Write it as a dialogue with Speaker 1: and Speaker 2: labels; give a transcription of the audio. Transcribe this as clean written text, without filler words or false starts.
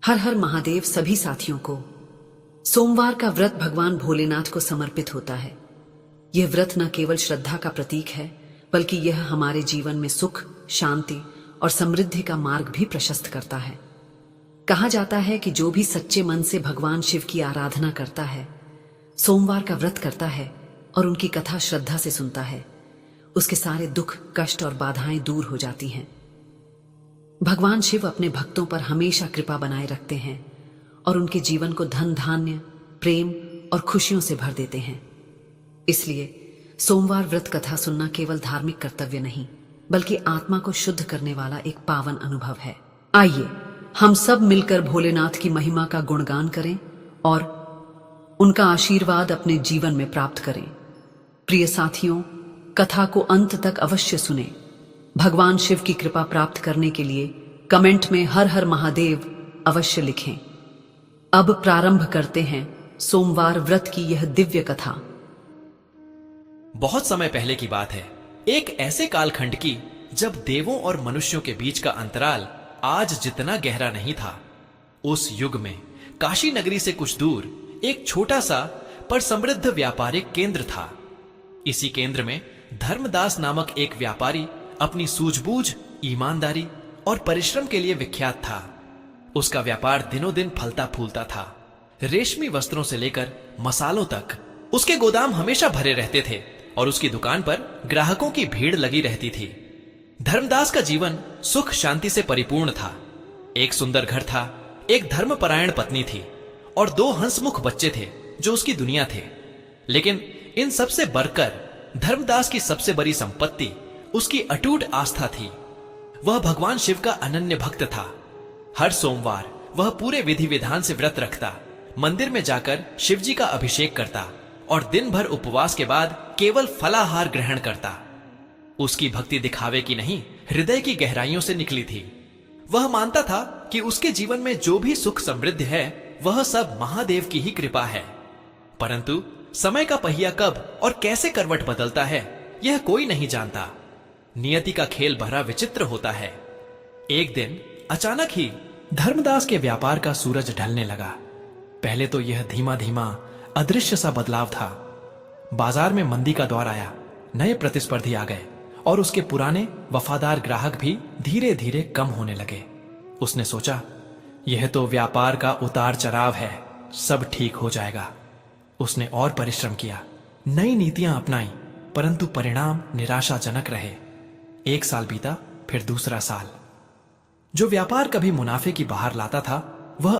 Speaker 1: हर हर महादेव सभी साथियों को। सोमवार का व्रत भगवान भोलेनाथ को समर्पित होता है। यह व्रत न केवल श्रद्धा का प्रतीक है, बल्कि यह हमारे जीवन में सुख, शांति और समृद्धि का मार्ग भी प्रशस्त करता है। कहा जाता है कि जो भी सच्चे मन से भगवान शिव की आराधना करता है, सोमवार का व्रत करता है और उनकी कथा श्रद्धा से सुनता है, उसके सारे दुख, कष्ट और बाधाएं दूर हो जाती हैं। भगवान शिव अपने भक्तों पर हमेशा कृपा बनाए रखते हैं और उनके जीवन को धन, धान्य, प्रेम और खुशियों से भर देते हैं। इसलिए सोमवार व्रत कथा सुनना केवल धार्मिक कर्तव्य नहीं, बल्कि आत्मा को शुद्ध करने वाला एक पावन अनुभव है। आइए हम सब मिलकर भोलेनाथ की महिमा का गुणगान करें और उनका आशीर्वाद अपने जीवन में प्राप्त करें। प्रिय साथियों, कथा को अंत तक अवश्य सुनें। भगवान शिव की कृपा प्राप्त करने के लिए कमेंट में हर हर महादेव अवश्य लिखें। अब प्रारंभ करते हैं सोमवार व्रत की यह दिव्य कथा।
Speaker 2: बहुत समय पहले की बात है, एक ऐसे कालखंड की जब देवों और मनुष्यों के बीच का अंतराल आज जितना गहरा नहीं था। उस युग में काशी नगरी से कुछ दूर एक छोटा सा पर समृद्ध व्यापारिक केंद्र था। इसी केंद्र में धर्मदास नामक एक व्यापारी अपनी सूझबूझ, ईमानदारी और परिश्रम के लिए विख्यात था। उसका व्यापार दिनों दिन फलता फूलता था। रेशमी वस्त्रों से लेकर मसालों तक उसके गोदाम हमेशा भरे रहते थे और उसकी दुकान पर ग्राहकों की भीड़ लगी रहती थी। धर्मदास का जीवन सुख शांति से परिपूर्ण था। एक सुंदर घर था, एक धर्मपरायण पत्नी थी और 2 हंसमुख बच्चे थे जो उसकी दुनिया थे। लेकिन इन सबसे बढ़कर धर्मदास की सबसे बड़ी संपत्ति उसकी अटूट आस्था थी। वह भगवान शिव का अनन्य भक्त था। हर सोमवार वह पूरे विधि विधान से व्रत रखता, मंदिर में जाकर शिव जी का अभिषेक करता और दिन भर उपवास के बाद केवल फलाहार ग्रहण करता। उसकी भक्ति दिखावे की नहीं, हृदय की गहराइयों से निकली थी। वह मानता था कि उसके जीवन में जो भी सुख समृद्धि है, वह सब महादेव की ही कृपा है। परंतु समय का पहिया कब और कैसे करवट बदलता है, यह कोई नहीं जानता। नियति का खेल बड़ा विचित्र होता है। एक दिन अचानक ही धर्मदास के व्यापार का सूरज ढलने लगा। पहले तो यह धीमा धीमा अदृश्य सा बदलाव था। बाजार में मंदी का दौर आया, नए प्रतिस्पर्धी आ गए और उसके पुराने वफादार ग्राहक भी धीरे धीरे कम होने लगे। उसने सोचा, यह तो व्यापार का उतार चढ़ाव है, सब ठीक हो जाएगा। उसने और परिश्रम किया, नई नीतियां अपनाई, परंतु परिणाम निराशाजनक रहे। 1 साल बीता, फिर दूसरा साल। जो व्यापार कभी मुनाफे की बाहर लाता था,